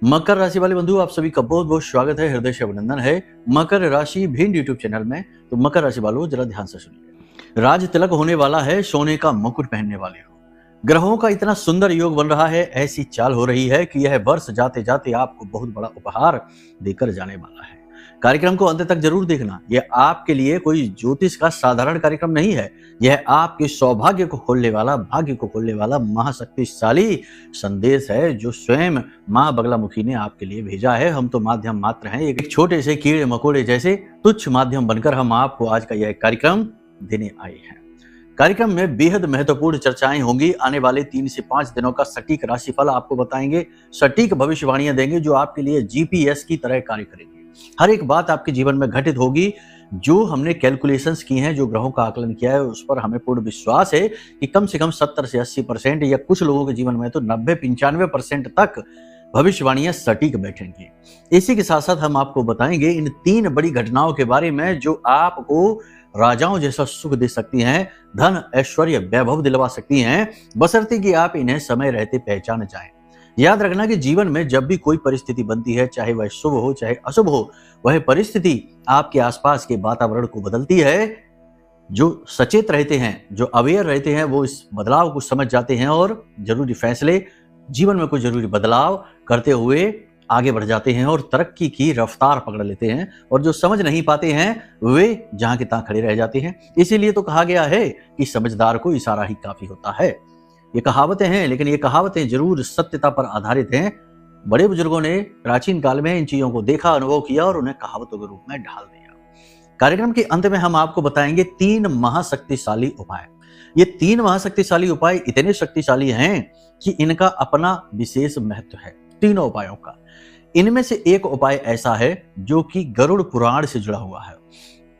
मकर राशि वाले बंधु, आप सभी का बहुत बहुत स्वागत है, हृदय से अभिनंदन है मकर राशि भिन्न यूट्यूब चैनल में। तो मकर राशि वालों, जरा ध्यान से सुनिए। राज तिलक होने वाला है, सोने का मुकुट पहनने वाले हो। ग्रहों का इतना सुंदर योग बन रहा है, ऐसी चाल हो रही है कि यह वर्ष जाते जाते आपको बहुत बड़ा उपहार देकर जाने वाला है। कार्यक्रम को अंत तक जरूर देखना। यह आपके लिए कोई ज्योतिष का साधारण कार्यक्रम नहीं है, यह आपके सौभाग्य को खोलने वाला, भाग्य को खोलने वाला महाशक्तिशाली संदेश है जो स्वयं मां बगलामुखी ने आपके लिए भेजा है। हम तो माध्यम मात्र हैं, एक छोटे से कीड़े मकोड़े जैसे तुच्छ माध्यम बनकर हम आपको आज का यह कार्यक्रम देने आए हैं। कार्यक्रम में बेहद महत्वपूर्ण चर्चाएं होंगी। आने वाले 3 से 5 दिनों का सटीक राशिफल आपको बताएंगे, सटीक भविष्यवाणियां देंगे जो आपके लिए जीपीएस की तरह कार्य करेंगे। हर एक बात आपके जीवन में घटित होगी। जो हमने कैलकुलेशंस की हैं, जो ग्रहों का आकलन किया है, उस पर हमें पूर्ण विश्वास है कि कम से कम 70 से 80% या कुछ लोगों के जीवन में तो 90-95% तक भविष्यवाणियां सटीक बैठेंगी। इसी के साथ साथ हम आपको बताएंगे इन 3 बड़ी घटनाओं के बारे में जो आपको राजाओं जैसा सुख दे सकती हैं, धन ऐश्वर्य वैभव दिलवा सकती हैं, बशर्ते कि आप इन्हें समय रहते पहचान जाएं। याद रखना कि जीवन में जब भी कोई परिस्थिति बनती है, चाहे वह शुभ हो चाहे अशुभ हो, वह परिस्थिति आपके आसपास के वातावरण को बदलती है। जो सचेत रहते हैं, जो अवेयर रहते हैं, वो इस बदलाव को समझ जाते हैं और जरूरी फैसले, जीवन में कोई जरूरी बदलाव करते हुए आगे बढ़ जाते हैं और तरक्की की रफ्तार पकड़ लेते हैं। और जो समझ नहीं पाते हैं, वे जहां के तहां खड़े रह जाते हैं। इसीलिए तो कहा गया है कि समझदार को इशारा ही काफी होता है। ये कहावतें हैं, लेकिन ये कहावतें जरूर सत्यता पर आधारित हैं। बड़े बुजुर्गों ने प्राचीन काल में इन चीजों को देखा, अनुभव किया और उन्हें कहावतों के रूप में ढाल दिया। कार्यक्रम के अंत में हम आपको बताएंगे 3 महाशक्तिशाली उपाय। ये 3 महाशक्तिशाली उपाय इतने शक्तिशाली हैं कि इनका अपना विशेष महत्व है, तीनों उपायों का। इनमें से एक उपाय ऐसा है जो कि गरुड़ पुराण से जुड़ा हुआ है।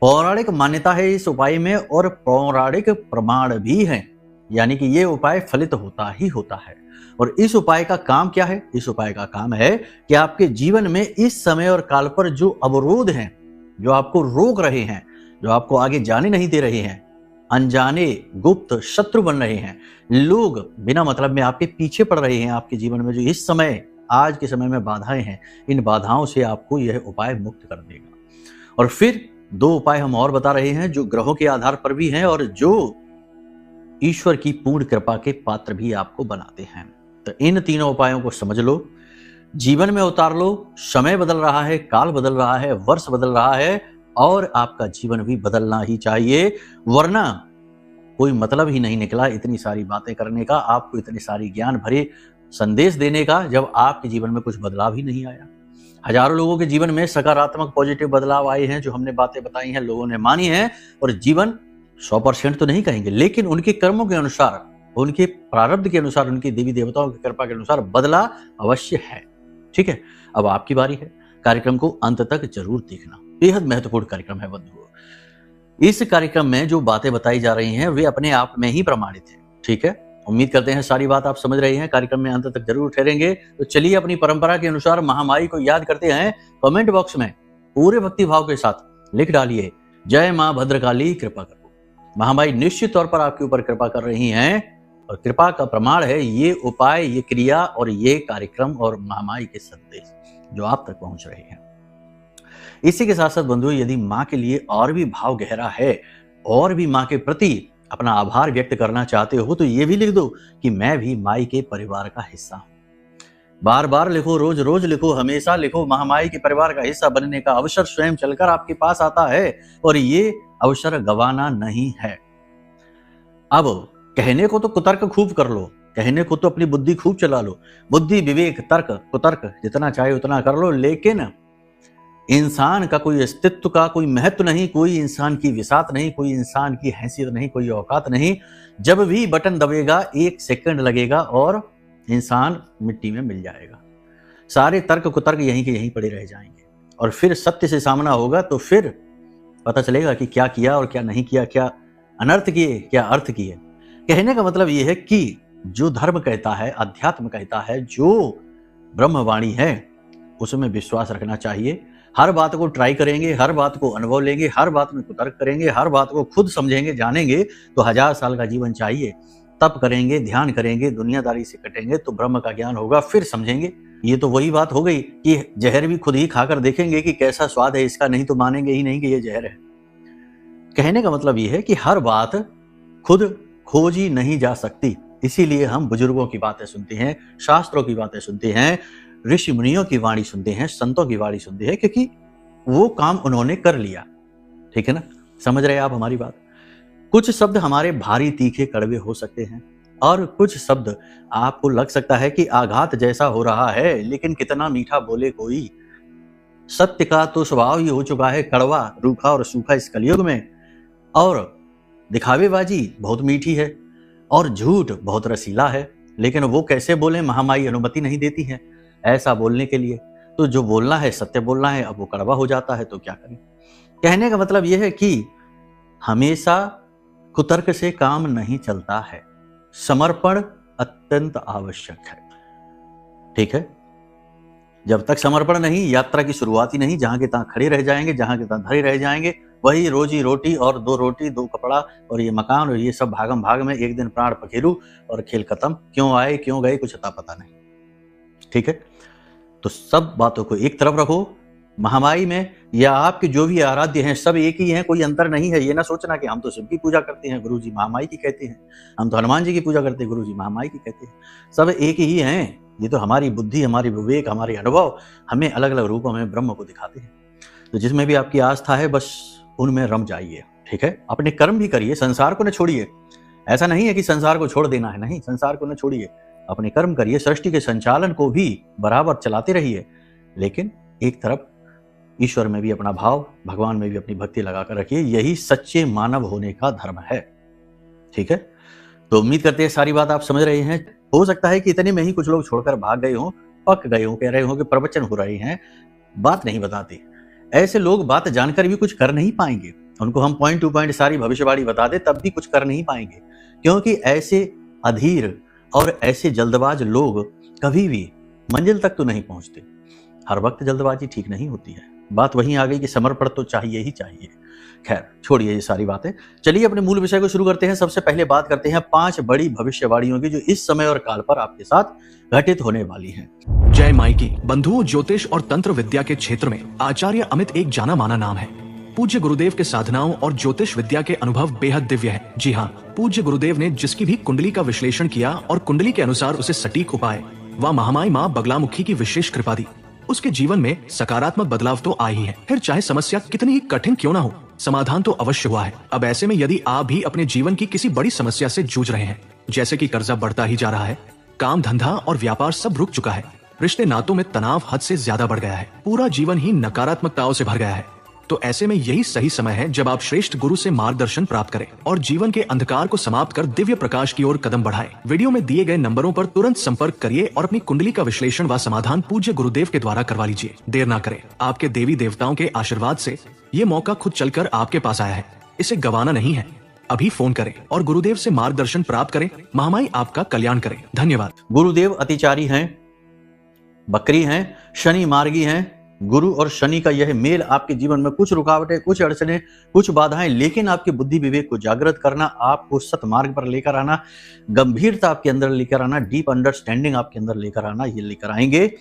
पौराणिक मान्यता है इस उपाय में और पौराणिक प्रमाण भी हैं, यानी कि ये उपाय फलित होता ही होता है। और इस उपाय का काम क्या है? इस उपाय का काम है कि आपके जीवन में इस समय और काल पर जो अवरोध हैं, जो आपको रोक रहे हैं, जो आपको आगे जाने नहीं दे रहे हैं, अनजाने गुप्त शत्रु बन रहे हैं, लोग बिना मतलब में आपके पीछे पड़ रहे हैं, आपके जीवन में जो इस समय आज के समय में बाधाएं हैं, इन बाधाओं से आपको यह उपाय मुक्त कर देगा। और फिर 2 उपाय हम और बता रहे हैं जो ग्रहों के आधार पर भी हैं और जो ईश्वर की पूर्ण कृपा के पात्र भी आपको बनाते हैं। तो इन तीनों उपायों को समझ लो, जीवन में उतार लो। समय बदल रहा है, काल बदल रहा है, वर्ष बदल रहा है और आपका जीवन भी बदलना ही चाहिए, वरना कोई मतलब ही नहीं निकला इतनी सारी बातें करने का, आपको इतने सारी ज्ञान भरे संदेश देने का, जब आपके जीवन में कुछ बदलाव ही नहीं आया। हजारों लोगों के जीवन में सकारात्मक पॉजिटिव बदलाव आए हैं, जो हमने बातें बताई हैं, लोगों ने मानी है और जीवन 100% तो नहीं कहेंगे, लेकिन उनके कर्मों के अनुसार, उनके प्रारब्ध के अनुसार, उनके देवी देवताओं की कृपा के अनुसार बदला अवश्य है। ठीक है, अब आपकी बारी है। कार्यक्रम को अंत तक जरूर देखना, बेहद महत्वपूर्ण कार्यक्रम है बंधुओं। इस कार्यक्रम में जो बातें बताई जा रही हैं वे अपने आप में ही प्रमाणित है। ठीक है, उम्मीद करते हैं सारी बात आप समझ रहे हैं। कार्यक्रम में अंत तक जरूर ठहरेंगे। तो चलिए अपनी परंपरा के अनुसार महामाई को याद करते हैं। कमेंट बॉक्स में पूरे भक्ति भाव के साथ लिख डालिए, जय मां भद्रकाली कृपा करो। महामाई निश्चित तौर पर आपके ऊपर कृपा कर रही हैं और कृपा का प्रमाण है ये उपाय, ये क्रिया और ये कार्यक्रम और महामाई के संदेश जो आप तक पहुंच रहे हैं। इसी के साथ साथ बंधुओं, यदि मां के लिए और भी भाव गहरा है और भी मां के प्रति अपना आभार व्यक्त करना चाहते हो, तो ये भी लिख दो कि मैं भी माई के परिवार का हिस्सा हूं। बार बार लिखो, रोज रोज लिखो, हमेशा लिखो। महामाई के परिवार का हिस्सा बनने का अवसर स्वयं चलकर आपके पास आता है और ये अवसर गंवाना नहीं है। अब कहने को तो कुतर्क खूब कर लो, कहने को तो अपनी बुद्धि खूब चला लो, बुद्धि विवेक तर्क कुतर्क जितना चाहे उतना कर लो, लेकिन इंसान का कोई अस्तित्व का कोई महत्व नहीं, कोई इंसान की विसात नहीं, कोई इंसान की हैसियत नहीं, कोई औकात नहीं। जब भी बटन दबेगा 1 सेकंड लगेगा और इंसान मिट्टी में मिल जाएगा। सारे तर्क कुतर्क यहीं के यहीं पड़े रह जाएंगे और फिर सत्य से सामना होगा तो फिर पता चलेगा कि क्या किया और क्या नहीं किया, क्या अनर्थ किए, क्या अर्थ किए। कहने का मतलब यह है कि जो धर्म कहता है, अध्यात्म कहता है, जो ब्रह्मवाणी है, उसमें विश्वास रखना चाहिए। हर बात को ट्राई करेंगे, हर बात को अनुभव लेंगे, हर बात में कुतर्क करेंगे, हर बात को खुद समझेंगे, जानेंगे तो 1000 साल का जीवन चाहिए। तप करेंगे, ध्यान करेंगे, दुनियादारी से कटेंगे तो ब्रह्म का ज्ञान होगा, फिर समझेंगे। ये तो वही बात हो गई कि जहर भी खुद ही खाकर देखेंगे कि कैसा स्वाद है इसका, नहीं तो मानेंगे ही नहीं कि ये जहर है। कहने का मतलब ये है कि हर बात खुद खोजी नहीं जा सकती, इसीलिए हम बुजुर्गों की बातें सुनते हैं, शास्त्रों की बातें सुनते हैं, ऋषि मुनियों की वाणी सुनते हैं, संतों की वाणी सुनते हैं, क्योंकि वो काम उन्होंने कर लिया। ठीक है ना, समझ रहे हैं आप हमारी बात। कुछ शब्द हमारे भारी तीखे कड़वे हो सकते हैं और कुछ शब्द आपको लग सकता है कि आघात जैसा हो रहा है, लेकिन कितना मीठा बोले कोई। सत्य का तो स्वभाव ही हो चुका है कड़वा, रूखा और सूखा इस कलयुग में, और दिखावेबाजी बहुत मीठी है और झूठ बहुत रसीला है। लेकिन वो कैसे बोले, महामाई अनुमति नहीं देती है ऐसा बोलने के लिए। तो जो बोलना है सत्य बोलना है, अब वो कड़वा हो जाता है तो क्या करें। कहने का मतलब यह है कि हमेशा कुतर्क से काम नहीं चलता है, समर्पण अत्यंत आवश्यक है। ठीक है, जब तक समर्पण नहीं, यात्रा की शुरुआत ही नहीं। जहां के तहां खड़े रह जाएंगे, जहां के तहां धरे रह जाएंगे, वही रोजी रोटी और 2 रोटी 2 कपड़ा और ये मकान और ये सब भागम भाग में एक दिन प्राण पखेरु और खेल खत्म। क्यों आए क्यों गए कुछ अता पता नहीं। ठीक है, तो सब बातों को एक तरफ रखो। महामाई में या आपके जो भी आराध्य हैं सब एक ही हैं, कोई अंतर नहीं है। ये ना सोचना कि हम तो शिव की पूजा करते हैं, गुरुजी महामाई की कहते हैं, हम तो हनुमान जी की पूजा करते हैं, गुरुजी महामाई की कहते हैं। सब एक ही हैं। ये तो हमारी बुद्धि, हमारी विवेक, हमारे अनुभव हमें अलग अलग रूपों में ब्रह्म को दिखाते हैं। तो जिसमें भी आपकी आस्था है बस उनमें रम जाइए। ठीक है, अपने कर्म भी करिए, संसार को न छोड़िए। ऐसा नहीं है कि संसार को छोड़ देना है, नहीं, संसार को न छोड़िए, अपने कर्म करिए, सृष्टि के संचालन को भी बराबर चलाते रहिए। लेकिन एक तरफ ईश्वर में भी अपना भाव, भगवान में भी अपनी भक्ति लगाकर रखिए। यही सच्चे मानव होने का धर्म है। ठीक है, तो उम्मीद करते हैं सारी बात आप समझ रहे हैं। हो सकता है कि इतने में ही कुछ लोग छोड़कर भाग गए हों, पक गए हों, कह रहे हों कि प्रवचन हो रहे हैं, बात नहीं बताते। ऐसे लोग बात जानकर भी कुछ कर नहीं पाएंगे। उनको हम पॉइंट टू पॉइंट सारी भविष्यवाणी बता दे तब भी कुछ कर नहीं पाएंगे, क्योंकि ऐसे अधीर और ऐसे जल्दबाज लोग कभी भी मंजिल तक तो नहीं पहुंचते। हर वक्त जल्दबाजी ठीक नहीं होती है। बात वहीं आ गई कि समर्पण तो चाहिए ही चाहिए। खैर छोड़िए ये सारी बातें, चलिए अपने मूल विषय को शुरू करते हैं। सबसे पहले बात करते हैं 5 बड़ी भविष्यवाणियों की जो इस समय और काल पर आपके साथ घटित होने वाली हैं। जय माई की। बंधुओं, ज्योतिष और तंत्र विद्या के क्षेत्र में आचार्य अमित एक जाना माना नाम है। पूज्य गुरुदेव के साधनाओं और ज्योतिष विद्या के अनुभव बेहद दिव्य है। जी हाँ, पूज्य गुरुदेव ने जिसकी भी कुंडली का विश्लेषण किया और कुंडली के अनुसार उसे सटीक उपाय व महामाई माँ बगलामुखी की विशेष कृपा दी, उसके जीवन में सकारात्मक बदलाव तो आए ही है। फिर चाहे समस्या कितनी ही कठिन क्यों ना हो, समाधान तो अवश्य हुआ है। अब ऐसे में यदि आप भी अपने जीवन की किसी बड़ी समस्या से जूझ रहे हैं, जैसे कि कर्जा बढ़ता ही जा रहा है, काम धंधा और व्यापार सब रुक चुका है, रिश्ते नातों में तनाव हद से ज्यादा बढ़ गया है, पूरा जीवन ही नकारात्मकताओं से भर गया है, तो ऐसे में यही सही समय है जब आप श्रेष्ठ गुरु से मार्गदर्शन प्राप्त करें और जीवन के अंधकार को समाप्त कर दिव्य प्रकाश की ओर कदम बढ़ाएं। वीडियो में दिए गए नंबरों पर तुरंत संपर्क करिए और अपनी कुंडली का विश्लेषण व समाधान पूज्य गुरुदेव के द्वारा करवा लीजिए। देर ना करें, आपके देवी देवताओं के आशीर्वाद से ये मौका खुद चलकर आपके पास आया है, इसे गंवाना नहीं है। अभी फोन करें और गुरुदेव से मार्गदर्शन प्राप्त करें। महामाई आपका कल्याण करें। धन्यवाद। गुरुदेव अतिचारी हैं, बकरी हैं, शनि मार्गी हैं। गुरु और शनि का यह मेल आपके जीवन में कुछ रुकावटें, कुछ अड़चने, कुछ बाधाएं, लेकिन आपकी बुद्धि विवेक को जागृत करना, आपको सतमार्ग पर लेकर आना, गंभीरता आपके अंदर लेकर आना, डीप अंडरस्टैंडिंग आपके अंदर लेकर आना, ये लेकर आएंगे।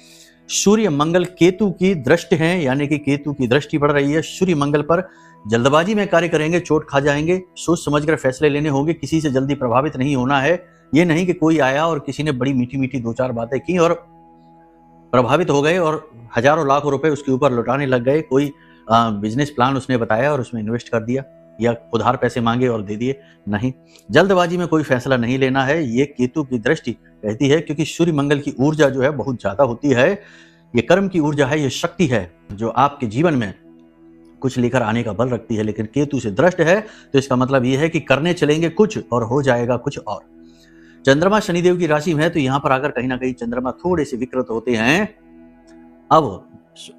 सूर्य मंगल केतु की दृष्टि है, यानी कि केतु की दृष्टि पड़ रही है सूर्य मंगल पर। जल्दबाजी में कार्य करेंगे, चोट खा जाएंगे, सोच समझकर फैसले लेने होंगे, किसी से जल्दी प्रभावित नहीं होना है। ये नहीं कि कोई आया और किसी ने बड़ी मीठी मीठी 2-4 बातें की और प्रभावित हो गए और हजारों लाखों रुपए उसके ऊपर लौटाने लग गए। कोई बिजनेस प्लान उसने बताया और उसमें इन्वेस्ट कर दिया, या उधार पैसे मांगे और दे दिए। नहीं, जल्दबाजी में कोई फैसला नहीं लेना है। ये केतु की दृष्टि कहती है, क्योंकि सूर्य मंगल की ऊर्जा जो है बहुत ज्यादा होती है। ये कर्म की ऊर्जा है, ये शक्ति है जो आपके जीवन में कुछ लेकर आने का बल रखती है। लेकिन केतु से दृष्ट है तो इसका मतलब ये है कि करने चलेंगे कुछ और हो जाएगा कुछ और। चंद्रमा शनिदेव की राशि में है, तो यहां पर आकर कहीं ना कहीं चंद्रमा थोड़े से विकृत होते हैं। अब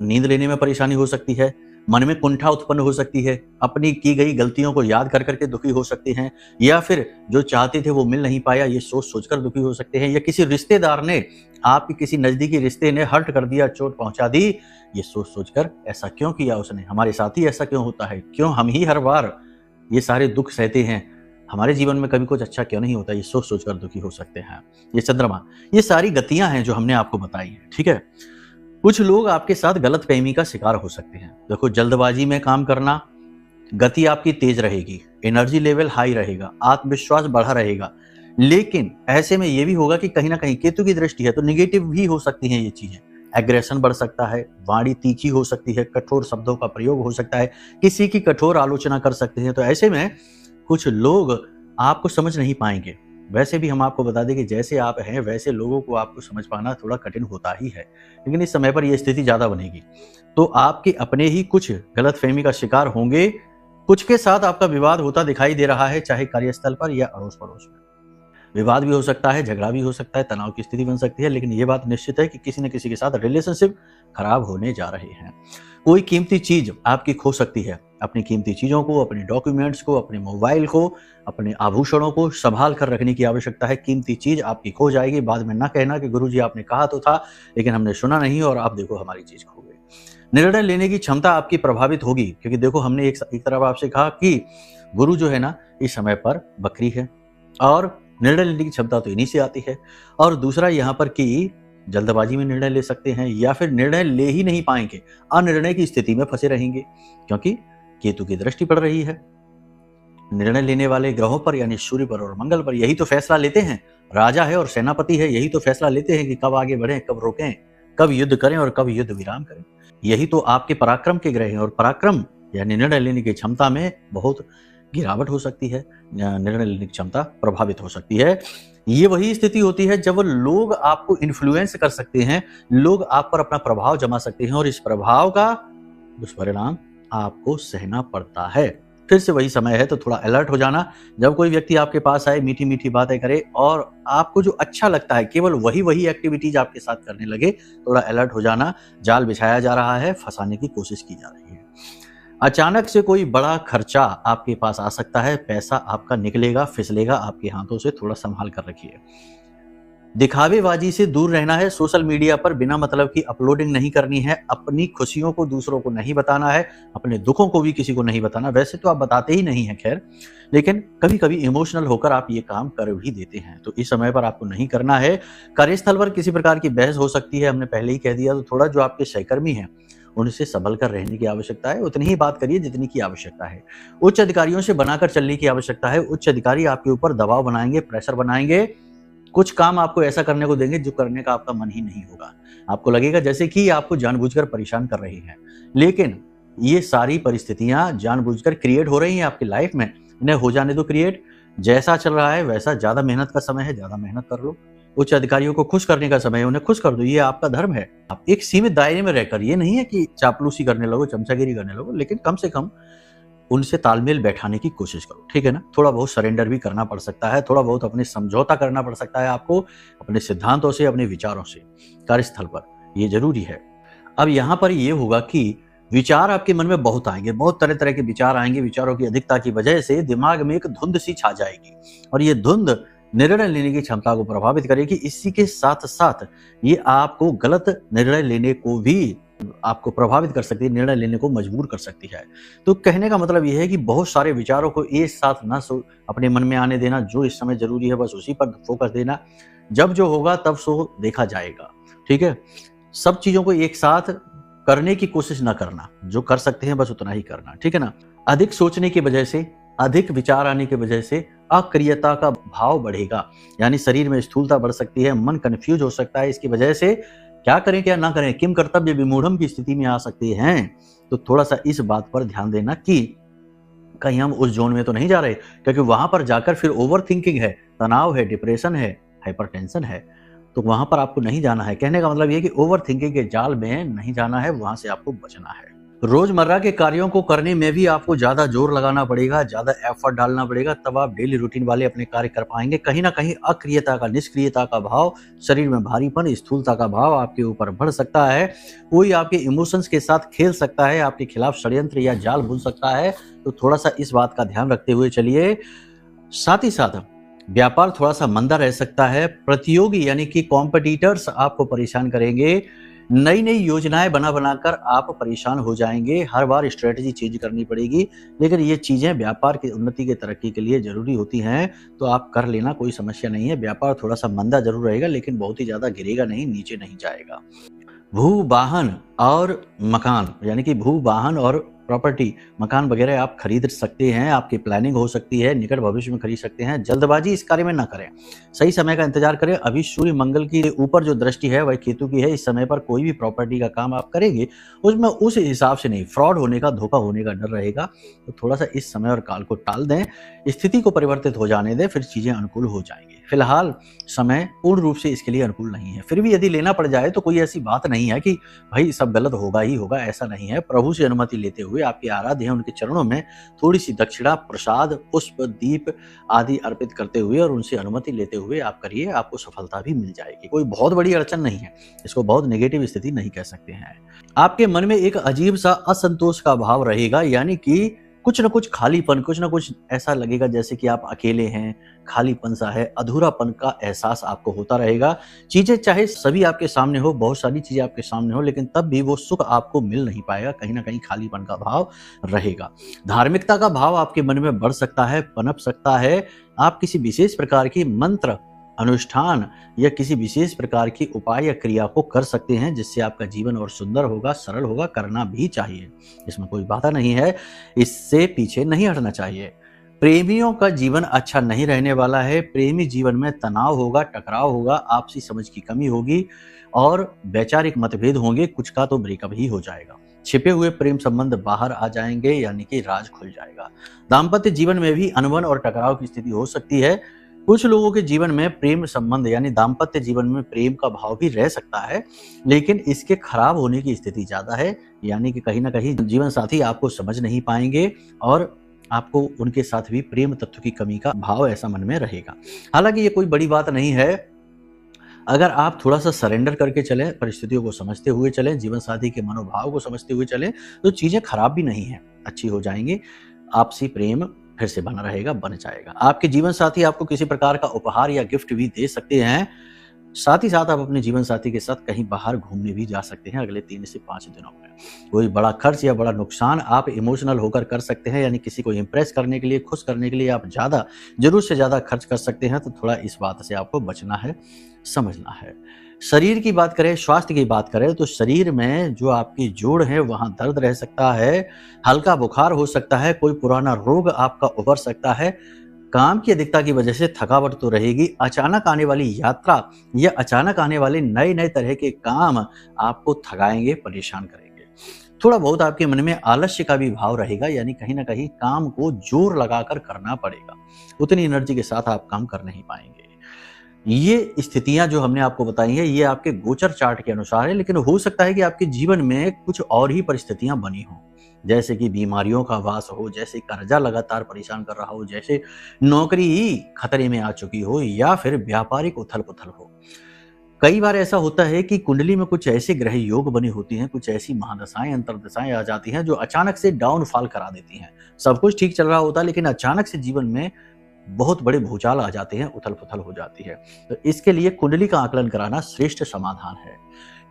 नींद लेने में परेशानी हो सकती है, मन में कुंठा उत्पन्न हो सकती है, अपनी की गई गलतियों को याद कर करके दुखी हो सकते हैं, या फिर जो चाहते थे वो मिल नहीं पाया ये सोच सोचकर दुखी हो सकते हैं, या किसी रिश्तेदार ने, आपकी किसी नजदीकी रिश्ते ने हर्ट कर दिया, चोट पहुंचा दी, ये सोच सोचकर ऐसा क्यों किया उसने, हमारे साथ ही ऐसा क्यों होता है, क्यों हम ही हर बार ये सारे दुख सहते हैं, हमारे जीवन में कभी कुछ अच्छा क्यों नहीं होता, ये सोच सोच कर दुखी हो सकते हैं। ये चंद्रमा, ये सारी गतियां हैं जो हमने आपको बताई है, ठीक है। कुछ लोग आपके साथ गलतफहमी का शिकार हो सकते हैं। देखो, जल्दबाजी में काम करना, गति आपकी तेज रहेगी, एनर्जी लेवल हाई रहेगा, आत्मविश्वास बढ़ा रहेगा, लेकिन ऐसे में ये भी होगा कि कहीं ना कहीं केतु की दृष्टि है तो निगेटिव भी हो सकती हैं ये चीजें। एग्रेशन बढ़ सकता है, वाणी तीखी हो सकती है, कठोर शब्दों का प्रयोग हो सकता है, किसी की कठोर आलोचना कर सकते हैं। तो ऐसे में कुछ लोग आपको समझ नहीं पाएंगे। वैसे भी हम आपको बता दें कि जैसे आप हैं वैसे लोगों को आपको समझ पाना थोड़ा कठिन होता ही है, लेकिन इस समय पर यह स्थिति ज्यादा बनेगी। तो आपके अपने ही कुछ गलतफहमी का शिकार होंगे, कुछ के साथ आपका विवाद होता दिखाई दे रहा है, चाहे कार्यस्थल पर या अड़ोस पड़ोस में। विवाद भी हो सकता है, झगड़ा भी हो सकता है, तनाव की स्थिति बन सकती है, लेकिन ये बात निश्चित है कि किसी न किसी के साथ रिलेशनशिप खराब होने जा रहे हैं। कोई कीमती चीज आपकी खो सकती है। अपनी कीमती चीजों को, अपने डॉक्यूमेंट्स को, अपने मोबाइल को, अपने आभूषणों को संभाल कर रखने की आवश्यकता है। कीमती चीज आपकी खो जाएगी, बाद में ना कहना कि गुरुजी आपने कहा तो था लेकिन हमने सुना नहीं और आप देखो हमारी चीज खो गई। निर्णय लेने की क्षमता आपकी प्रभावित होगी, क्योंकि देखो हमने एक तरफ आपसे कहा कि गुरु जो है ना इस समय पर बकरी है और निर्णय लेने की क्षमता तो इन्हीं से आती है। और दूसरा यहाँ पर कि जल्दबाजी में निर्णय ले सकते हैं या फिर निर्णय ले ही नहीं पाएंगे, अनिर्णय की स्थिति में फंसे रहेंगे, क्योंकि केतु की दृष्टि पड़ रही है। निर्णय लेने वाले ग्रहों पर यानी सूर्य पर और मंगल पर यही तो फैसला लेते हैं। राजा है और सेनापति है, यही तो फैसला लेते हैं कि कब आगे बढ़ें, कब रोकें, कब युद्ध करें और कब युद्ध विराम करें। यही तो आपके पराक्रम के ग्रह हैं और पराक्रम यानी निर्णय लेने की क्षमता में बहुत गिरावट हो सकती है, निर्णय लेने की क्षमता प्रभावित हो सकती है। ये वही स्थिति होती है जब लोग आपको इन्फ्लुएंस कर सकते हैं, लोग आप पर अपना प्रभाव जमा सकते हैं और इस प्रभाव का दुष्परिणाम आपको सहना पड़ता है। फिर से वही समय है तो थोड़ा अलर्ट हो जाना। जब कोई व्यक्ति आपके पास आए, मीठी मीठी बातें करे और आपको जो अच्छा लगता है केवल वही एक्टिविटीज आपके साथ करने लगे, थोड़ा अलर्ट हो जाना। जाल बिछाया जा रहा है, फंसाने की कोशिश की जा रही है। अचानक से कोई बड़ा खर्चा आपके पास आ सकता है, पैसा आपका निकलेगा, फिसलेगा आपके हाथों से, थोड़ा संभाल कर रखिए। दिखावेबाजी से दूर रहना है, सोशल मीडिया पर बिना मतलब की अपलोडिंग नहीं करनी है, अपनी खुशियों को दूसरों को नहीं बताना है, अपने दुखों को भी किसी को नहीं बताना। वैसे तो आप बताते ही नहीं हैं खैर, लेकिन कभी कभी इमोशनल होकर आप ये काम कर भी देते हैं, तो इस समय पर आपको नहीं करना है। कार्यस्थल पर किसी प्रकार की बहस हो सकती है, हमने पहले ही कह दिया, तो थोड़ा जो आपके सहकर्मी हैं उनसे संभल कर रहने की आवश्यकता है। उतनी ही बात करिए जितनी की आवश्यकता है। उच्च अधिकारियों से बनाकर चलने की आवश्यकता है। उच्च अधिकारी आपके ऊपर दबाव बनाएंगे, प्रेशर बनाएंगे, कुछ काम आपको ऐसा करने को देंगे जो करने का आपका मन ही नहीं होगा। आपको लगेगा जैसे कि आपको जानबूझकर परेशान कर रही हैं, लेकिन ये सारी परिस्थितियां जानबूझकर क्रिएट हो रही हैं आपकी लाइफ में। इन्हें हो जाने दो क्रिएट। जैसा चल रहा है वैसा, ज्यादा मेहनत का समय है, ज्यादा मेहनत कर लो। उच्च अधिकारियों को खुश करने का समय है, उन्हें खुश कर दो, ये आपका धर्म है। आप एक सीमित दायरे में रहकर, ये नहीं है कि चापलूसी करने लगो, चमचागिरी करने लगो, लेकिन कम से कम उनसे तालमेल बैठाने की कोशिश करो, ठीक है ना। थोड़ा बहुत सरेंडर भी करना पड़ सकता है, थोड़ा बहुत अपने समझौता करना पड़ सकता है आपको अपने सिद्धांतों से, अपने विचारों से कार्यस्थल पर, ये जरूरी है। अब यहाँ पर ये होगा कि विचार आपके मन में बहुत आएंगे, बहुत तरह तरह के विचार आएंगे। विचारों की अधिकता की वजह से दिमाग में एक धुंध सी छा जाएगी और ये धुंध निर्णय लेने की क्षमता को प्रभावित करेगी। इसी के साथ साथ ये आपको गलत निर्णय लेने को भी आपको प्रभावित कर सकती है, निर्णय लेने को मजबूर कर सकती है। तो कहने का मतलब यह है कि बहुत सारे विचारों को एक साथ न अपने मन में आने देना। जो इस समय जरूरी है बस उसी पर फोकस देना। जब जो होगा तब सो देखा जाएगा, ठीक है। सब चीजों को एक साथ करने की कोशिश ना करना, जो कर सकते हैं बस उतना ही करना, ठीक है ना। अधिक सोचने की वजह से, अधिक विचार आने की वजह से अक्रियता का भाव बढ़ेगा, यानी शरीर में स्थूलता बढ़ सकती है, मन कंफ्यूज हो सकता है। इसकी वजह से क्या करें क्या ना करें, किम कर्तव्य विमूढ़म की स्थिति में आ सकते हैं। तो थोड़ा सा इस बात पर ध्यान देना कि कहीं हम उस जोन में तो नहीं जा रहे, क्योंकि वहां पर जाकर फिर ओवर थिंकिंग है, तनाव है, डिप्रेशन है, हाइपरटेंशन है, तो वहां पर आपको नहीं जाना है। कहने का मतलब यह कि ओवर थिंकिंग के जाल में नहीं जाना है, वहां से आपको बचना है। रोजमर्रा के कार्यों को करने में भी आपको ज्यादा जोर लगाना पड़ेगा, ज्यादा एफर्ट डालना पड़ेगा, तब आप डेली रूटीन वाले अपने कार्य कर पाएंगे। कहीं ना कहीं अक्रियता का, निष्क्रियता का भाव, शरीर में भारीपन, स्थूलता का भाव आपके ऊपर बढ़ सकता है। कोई आपके इमोशंस के साथ खेल सकता है, आपके खिलाफ षड्यंत्र या जाल बुन सकता है। तो थोड़ा सा इस बात का ध्यान रखते हुए चलिए। साथ ही साथ व्यापार थोड़ा सा मंदा रह सकता है। प्रतियोगी यानी कि कॉम्पिटिटर्स आपको परेशान करेंगे, नई नई योजनाएं बना बनाकर आप परेशान हो जाएंगे, हर बार स्ट्रेटजी चेंज करनी पड़ेगी। लेकिन ये चीजें व्यापार की उन्नति की तरक्की के लिए जरूरी होती हैं, तो आप कर लेना, कोई समस्या नहीं है। व्यापार थोड़ा सा मंदा जरूर रहेगा, लेकिन बहुत ही ज्यादा गिरेगा नहीं, नीचे नहीं जाएगा। भू वाहन और मकान, यानी कि भू वाहन और प्रॉपर्टी, मकान वगैरह आप खरीद सकते हैं, आपकी प्लानिंग हो सकती है, निकट भविष्य में खरीद सकते हैं। जल्दबाजी इस कार्य में ना करें, सही समय का इंतजार करें। अभी सूर्य मंगल की ऊपर जो दृष्टि है वह केतु की है। इस समय पर कोई भी प्रॉपर्टी का काम आप करेंगे उसमें उस हिसाब से नहीं, फ्रॉड होने का, धोखा होने का डर रहेगा। तो थोड़ा सा इस समय और काल को टाल दें, स्थिति को परिवर्तित हो जाने दें, फिर चीजें अनुकूल हो जाएंगी। फिलहाल समय पूर्ण रूप से इसके लिए अनुकूल नहीं है। फिर भी यदि लेना पड़ जाए तो कोई ऐसी बात नहीं है कि भाई सब गलत होगा ही होगा, ऐसा नहीं है। प्रभु से अनुमति लेते हुए, आपके आराध्य हैं उनके चरणों में थोड़ी सी दक्षिणा, प्रसाद, पुष्प, दीप आदि अर्पित करते हुए और उनसे अनुमति लेते हुए आप करिए, आपको सफलता भी मिल जाएगी। कोई बहुत बड़ी अड़चन नहीं है, इसको बहुत नेगेटिव स्थिति नहीं कह सकते हैं। आपके मन में एक अजीब सा असंतोष का भाव रहेगा, यानी कि कुछ न कुछ खालीपन, कुछ न कुछ ऐसा लगेगा जैसे कि आप अकेले हैं, खालीपन सा है, अधूरापन का एहसास आपको होता रहेगा। चीजें चाहे सभी आपके सामने हो, बहुत सारी चीजें आपके सामने हो, लेकिन तब भी वो सुख आपको मिल नहीं पाएगा, कहीं ना कहीं खालीपन का भाव रहेगा। धार्मिकता का भाव आपके मन में बढ़ सकता है, पनप सकता है। आप किसी विशेष प्रकार की मंत्र, अनुष्ठान या किसी विशेष प्रकार की उपाय या क्रिया को कर सकते हैं, जिससे आपका जीवन और सुंदर होगा, सरल होगा, करना भी चाहिए, इसमें कोई बाधा नहीं है, इससे पीछे नहीं हटना चाहिए। प्रेमियों का जीवन अच्छा नहीं रहने वाला है। प्रेमी जीवन में तनाव होगा, टकराव होगा, आपसी समझ की कमी होगी और वैचारिक मतभेद होंगे, कुछ का तो ब्रेकअप ही हो जाएगा। छिपे हुए प्रेम संबंध बाहर आ जाएंगे, यानी कि राज खुल जाएगा। दाम्पत्य जीवन में भी अनबन और टकराव की स्थिति हो सकती है। कुछ लोगों के जीवन में प्रेम संबंध यानी दाम्पत्य जीवन में प्रेम का भाव भी रह सकता है, लेकिन इसके खराब होने की स्थिति ज्यादा है, यानी कि कहीं ना कहीं जीवन साथी आपको समझ नहीं पाएंगे और आपको उनके साथ भी प्रेम तत्व की कमी का भाव ऐसा मन में रहेगा। हालांकि ये कोई बड़ी बात नहीं है, अगर आप थोड़ा सा सरेंडर करके चलें, परिस्थितियों को समझते हुए चलें, जीवन साथी के मनोभाव को समझते हुए चलें, तो चीजें खराब भी नहीं है, अच्छी हो जाएंगी। आपसी प्रेम फिर से बना रहेगा, बन जाएगा। आपके जीवन साथी आपको किसी प्रकार का उपहार या गिफ्ट भी दे सकते हैं। साथ ही साथ आप अपने जीवन साथी के साथ कहीं बाहर घूमने भी जा सकते हैं अगले 3 से 5 दिनों में। कोई बड़ा खर्च या बड़ा नुकसान आप इमोशनल होकर कर सकते हैं, यानी किसी को इम्प्रेस करने के लिए, खुश करने के लिए आप ज्यादा, जरूर से ज्यादा खर्च कर सकते हैं। तो थोड़ा इस बात से आपको बचना है, समझना है। शरीर की बात करें, स्वास्थ्य की बात करें, तो शरीर में जो आपकी जोड़ है वहां दर्द रह सकता है, हल्का बुखार हो सकता है, कोई पुराना रोग आपका उभर सकता है। काम की अधिकता की वजह से थकावट तो रहेगी। अचानक आने वाली यात्रा या अचानक आने वाले नए नए तरह के काम आपको थकाएंगे, परेशान करेंगे। थोड़ा बहुत आपके मन में आलस्य का भी भाव रहेगा, यानी कहीं ना कहीं काम को जोर लगाकर करना पड़ेगा, उतनी एनर्जी के साथ आप काम कर नहीं पाएंगे। ये स्थितियां जो हमने आपको बताई हैं, ये आपके गोचर चार्ट के अनुसार है, लेकिन हो सकता है कि आपके जीवन में कुछ और ही परिस्थितियां बनी हो, जैसे कि बीमारियों का वास हो, जैसे कर्जा लगातार परेशान कर रहा हो, जैसे नौकरी ही खतरे में आ चुकी हो, या फिर व्यापारिक उथल पुथल हो। कई बार ऐसा होता है कि कुंडली में कुछ ऐसे ग्रह योग बने होती हैं, कुछ ऐसी महादशाएं, अंतरदशाएं आ जाती हैं जो अचानक से डाउनफॉल करा देती हैं। सब कुछ ठीक चल रहा होता है, लेकिन अचानक से जीवन में बहुत बड़े भूचाल आ जाते हैं, उथल पुथल हो जाती है। तो इसके लिए कुंडली का आकलन कराना श्रेष्ठ समाधान है।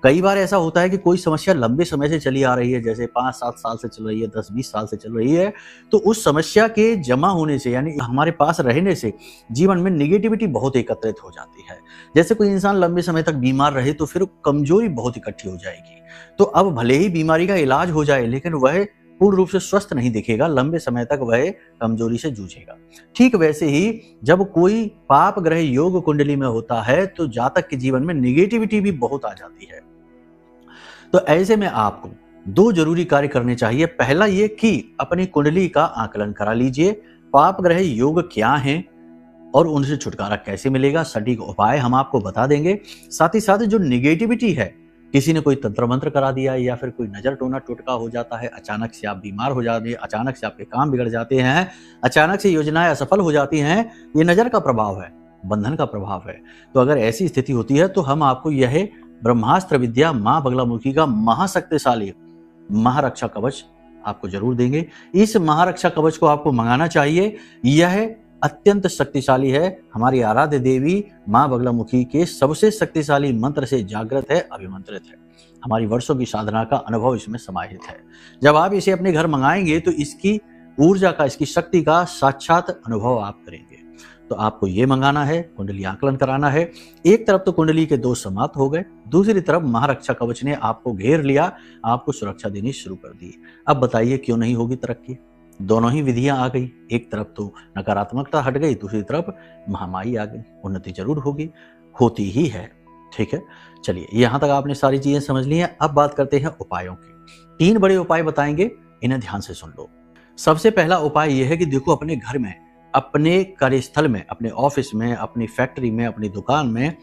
कई बार ऐसा होता है कि कोई समस्या लंबे समय से चली आ रही है, जैसे 5-7 साल से चल रही है, 10-20 साल से चल रही है, तो उस समस्या के जमा होने से, यानी हमारे पास रहने से जीवन में निगेटिविटी बहुत एकत्रित हो जाती है। जैसे कोई इंसान लंबे समय तक बीमार रहे तो फिर कमजोरी बहुत इकट्ठी हो जाएगी। तो अब भले ही बीमारी का इलाज हो जाए, लेकिन वह पूर्ण रूप से स्वस्थ नहीं दिखेगा, लंबे समय तक वह कमजोरी से जूझेगा। ठीक वैसे ही जब कोई पाप ग्रह योग कुंडली में होता है तो जातक के जीवन में निगेटिविटी भी बहुत आ जाती है। तो ऐसे में आपको 2 जरूरी कार्य करने चाहिए। पहला ये कि अपनी कुंडली का आकलन करा लीजिए, पाप ग्रह योग क्या हैं और उनसे छुटकारा कैसे मिलेगा, सटीक उपाय हम आपको बता देंगे। साथ ही साथ जो निगेटिविटी है, किसी ने कोई तंत्र मंत्र करा दिया या फिर कोई नजर टोना टोटका हो जाता है, अचानक से आप बीमार हो जाते हैं, अचानक से आपके काम बिगड़ जाते हैं, अचानक से योजनाएं असफल हो जाती हैं, ये नजर का प्रभाव है, बंधन का प्रभाव है। तो अगर ऐसी स्थिति होती है तो हम आपको यह ब्रह्मास्त्र विद्या मां बगलामुखी का महाशक्तिशाली महारक्षा कवच आपको जरूर देंगे। इस महारक्षा कवच को आपको मंगाना चाहिए। यह अत्यंत शक्तिशाली है। हमारी आराध्य देवी माँ बगलामुखी के सबसे शक्तिशाली मंत्र से जागृत है, अभिमंत्रित है। हमारी वर्षों की साधना का अनुभव इसमें समाहित है। जब आप इसे अपने घर मंगाएंगे तो इसकी ऊर्जा का, इसकी शक्ति का साक्षात अनुभव आप करेंगे। तो आपको ये मंगाना है, कुंडली आकलन कराना है। एक तरफ तो कुंडली के दोष समाप्त हो गए, दूसरी तरफ महारक्षा कवच ने आपको घेर लिया, आपको सुरक्षा देनी शुरू कर दी। अब बताइए क्यों नहीं होगी तरक्की? दोनों ही विधियां आ गई, एक तरफ तो नकारात्मकता हट गई, दूसरी तरफ महामारी आ गई। उन्नति जरूर होगी, होती ही है। ठीक है, चलिए यहां तक आपने सारी चीजें समझ ली हैं। अब बात करते हैं उपायों की। 3 बड़े उपाय बताएंगे, इन्हें ध्यान से सुन लो। सबसे पहला उपाय यह है कि देखो, अपने घर में, अपने कार्यस्थल में, अपने ऑफिस में, अपनी फैक्ट्री में, अपनी दुकान में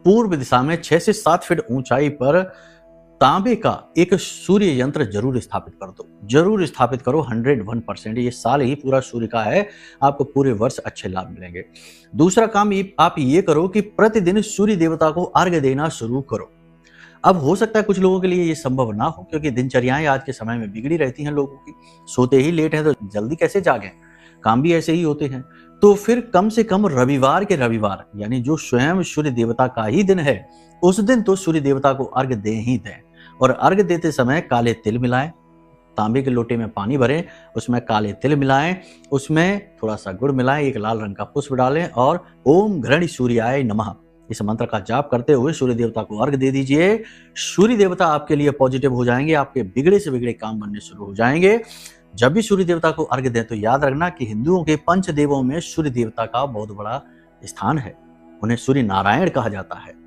पूर्व दिशा में 6 से 7 फीट ऊंचाई पर तांबे का एक सूर्य यंत्र जरूर स्थापित कर दो। जरूर स्थापित करो, 101%। ये साल ही पूरा सूर्य का है, आपको पूरे वर्ष अच्छे लाभ मिलेंगे। दूसरा काम आप ये करो कि प्रतिदिन सूर्य देवता को अर्घ्य देना शुरू करो। अब हो सकता है कुछ लोगों के लिए ये संभव ना हो, क्योंकि दिनचर्याएं आज के समय में बिगड़ी रहती हैं लोगों की। सोते ही लेट हैं तो जल्दी कैसे जागें, काम भी ऐसे ही होते हैं। तो फिर कम से कम रविवार के रविवार, यानी जो स्वयं सूर्य देवता का ही दिन है, उस दिन तो सूर्य देवता को अर्घ्य दे ही दें। और अर्घ्य देते समय काले तिल मिलाएं, तांबे के लोटे में पानी भरें, उसमें काले तिल मिलाएं, उसमें थोड़ा सा गुड़ मिलाएं, एक लाल रंग का पुष्प डालें और ओम घृणी सूर्याय नमः इस मंत्र का जाप करते हुए सूर्य देवता को अर्घ्य दे दीजिए। सूर्य देवता आपके लिए पॉजिटिव हो जाएंगे, आपके बिगड़े से बिगड़े काम बनने शुरू हो जाएंगे। जब भी सूर्य देवता को अर्घ्य दें तो याद रखना कि हिंदुओं के पंच देवों में सूर्य देवता का बहुत बड़ा स्थान है। उन्हें सूर्य नारायण कहा जाता है।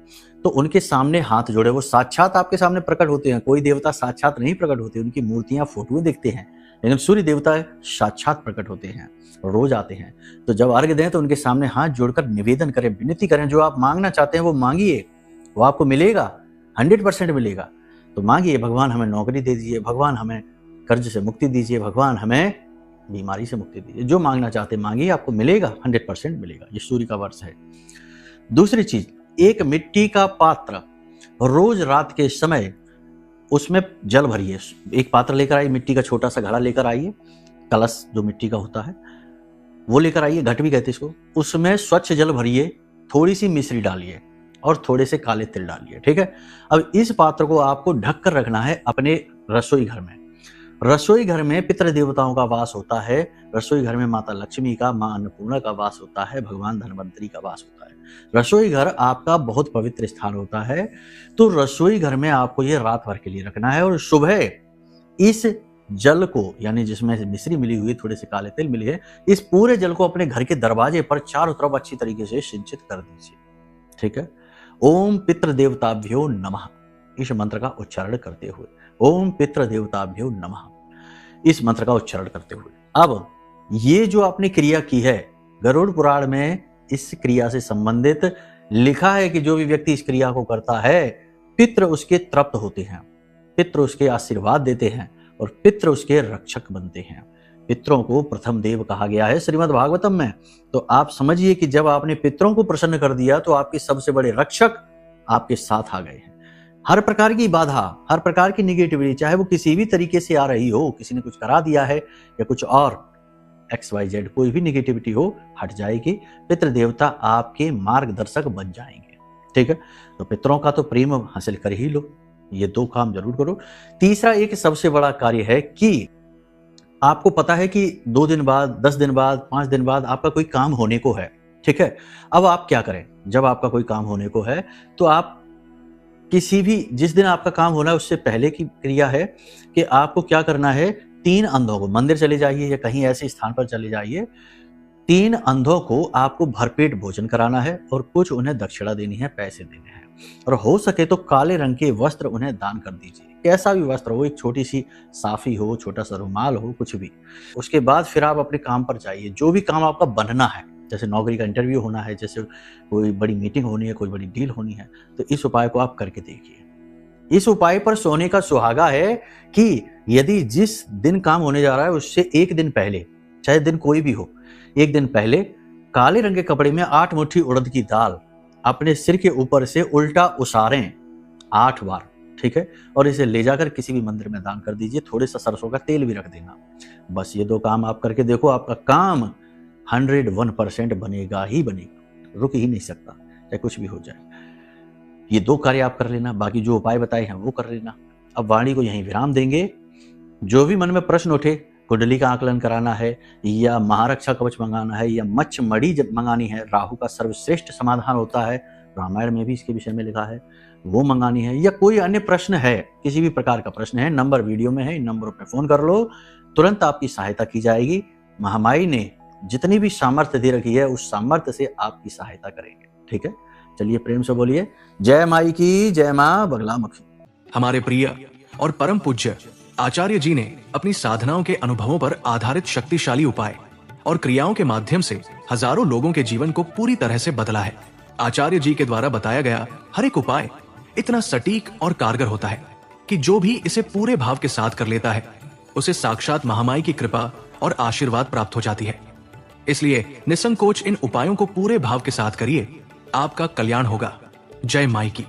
तो उनके सामने हाथ जोड़े, वो साक्षात आपके सामने प्रकट होते हैं। कोई देवता साक्षात नहीं प्रकट होते, उनकी मूर्तियां, फोटो दिखते हैं, लेकिन सूर्य देवता साक्षात प्रकट होते हैं, रोज आते हैं। तो जब अर्घ्य दें तो उनके सामने हाथ जोड़कर निवेदन करें, विनती करें, जो आप मांगना चाहते हैं वो मांगिए, वो आपको मिलेगा, 100% मिलेगा। तो मांगिए, भगवान हमें नौकरी दे दीजिए, भगवान हमें कर्ज से मुक्ति दीजिए, भगवान हमें बीमारी से मुक्ति दीजिए। जो मांगना चाहते हैं मांगिए, आपको मिलेगा, 100% मिलेगा। ये सूर्य का वर्ष है। दूसरी चीज, एक मिट्टी का पात्र रोज रात के समय उसमें जल भरिए। एक पात्र लेकर आइए, मिट्टी का छोटा सा घड़ा लेकर आइए, कलश जो मिट्टी का होता है वो लेकर आइए, घट भी कहते हैं इसको। उसमें स्वच्छ जल भरिए, थोड़ी सी मिश्री डालिए और थोड़े से काले तिल डालिए। ठीक है, अब इस पात्र को आपको ढक कर रखना है अपने रसोई घर में। रसोई घर में पितृ देवताओं का वास होता है, रसोई घर में माता लक्ष्मी का, मां अन्नपूर्णा का वास होता है, भगवान धन्वंतरी का वास होता है। रसोई घर आपका बहुत पवित्र स्थान होता है। तो रसोई घर में आपको ये रात भर के लिए रखना है और सुबह इस जल को, यानी जिसमें से मिश्री मिली हुई, थोड़े से काले तिल मिले हैं, इस पूरे जल को अपने घर के दरवाजे पर चारों तरफ अच्छी तरीके से सिंचित कर दीजिए। ठीक है, ओम पितृ देवताभ्यो नमः इस मंत्र का उच्चारण करते हुए, ओम पितृ देवताभ्यो नमः इस मंत्र का उच्चारण करते हुए। अब ये जो आपने क्रिया की है, गरुड़ पुराण में इस क्रिया से संबंधित लिखा है कि जो भी व्यक्ति इस क्रिया को करता है, पितृ उसके तृप्त होते हैं, पितृ उसके आशीर्वाद देते हैं और पितृ उसके रक्षक बनते हैं। पितरों को प्रथम देव कहा गया है श्रीमद् भागवतम में। तो आप समझिए कि जब आपने पितरों को प्रसन्न कर दिया तो आपके सबसे बड़े रक्षक आपके साथ आ गए हैं। हर प्रकार की बाधा, हर प्रकार की निगेटिविटी, चाहे वो किसी भी तरीके से आ रही हो, किसी ने कुछ करा दिया है या कुछ और XYZ, कोई भी निगेटिविटी हो, हट जाएगी। पितृ देवता आपके मार्गदर्शक बन जाएंगे। ठीक है, तो पितरों का तो प्रेम हासिल कर ही लो, ये 2 काम जरूर करो। तीसरा एक सबसे बड़ा कार्य है कि आपको पता है कि 2 दिन बाद, 10 दिन बाद, 5 दिन बाद आपका कोई काम होने को है। ठीक है, अब आप क्या करें? जब आपका कोई काम होने को है तो आप किसी भी, जिस दिन आपका काम होना है उससे पहले की क्रिया है कि आपको क्या करना है, 3 अंधों को, मंदिर चले जाइए या कहीं ऐसे स्थान पर चले जाइए, 3 अंधों को आपको भरपेट भोजन कराना है और कुछ उन्हें दक्षिणा देनी है, पैसे देने हैं। और हो सके तो काले रंग के वस्त्र उन्हें दान कर दीजिए, कैसा भी वस्त्र हो, एक छोटी सी साफी हो, छोटा सा रुमाल हो, कुछ भी। उसके बाद फिर आप अपने काम पर जाइए। जो भी काम आपका बनना है, जैसे नौकरी का इंटरव्यू होना है, जैसे कोई बड़ी मीटिंग होनी है, कोई बड़ी डील होनी है, तो इस उपाय को आप करके देखिए। इस उपाय पर सोने का सुहागा है कि यदि जिस दिन काम होने जा रहा है उससे 1 दिन पहले, चाहे दिन कोई भी हो, 1 दिन पहले काले रंग के कपड़े में 8 मुट्ठी उड़द की दाल अपने सिर के ऊपर से उल्टा उसारें 8 बार। ठीक है, और इसे ले जाकर किसी भी मंदिर में दान कर दीजिए। थोड़े सा सरसों का तेल भी रख देना। बस ये 2 काम आप करके देखो, आपका काम 101% बनेगा ही बनेगा, रुक ही नहीं सकता, चाहे कुछ भी हो जाए। ये 2 कार्य आप कर लेना, बाकी जो उपाय बताए हैं वो कर लेना। अब वाणी को यहीं विराम देंगे। जो भी मन में प्रश्न उठे, कुंडली का आकलन कराना है या महारक्षा कवच मंगाना है या मच्छ मणि जब मंगानी है, राहु का सर्वश्रेष्ठ समाधान होता है, रामायण में भी इसके विषय में लिखा है, वो मंगानी है, या कोई अन्य प्रश्न है, किसी भी प्रकार का प्रश्न है, नंबर वीडियो में है, इन नंबरों पे फोन कर लो, तुरंत आपकी सहायता की जाएगी। महामाई ने जितनी भी सामर्थ्य दे रखी है उस सामर्थ्य से आपकी सहायता करेंगे। ठीक है, चलिए प्रेम से बोलिए जय माई की, जय मां बगलामुखी। हमारे प्रिय और परम पूज्य आचार्य जी ने अपनी साधनाओं के अनुभवों पर आधारित शक्तिशाली उपाय और क्रियाओं के माध्यम से हजारों लोगों के जीवन को पूरी तरह से बदला है। आचार्य जी के द्वारा बताया गया हर एक उपाय इतना सटीक और कारगर होता है कि जो भी इसे पूरे भाव के साथ कर लेता है उसे साक्षात महामाई की कृपा और आशीर्वाद प्राप्त हो जाती है। इसलिए निसंकोच इन उपायों को पूरे भाव के साथ करिए, आपका कल्याण होगा। जय माई की।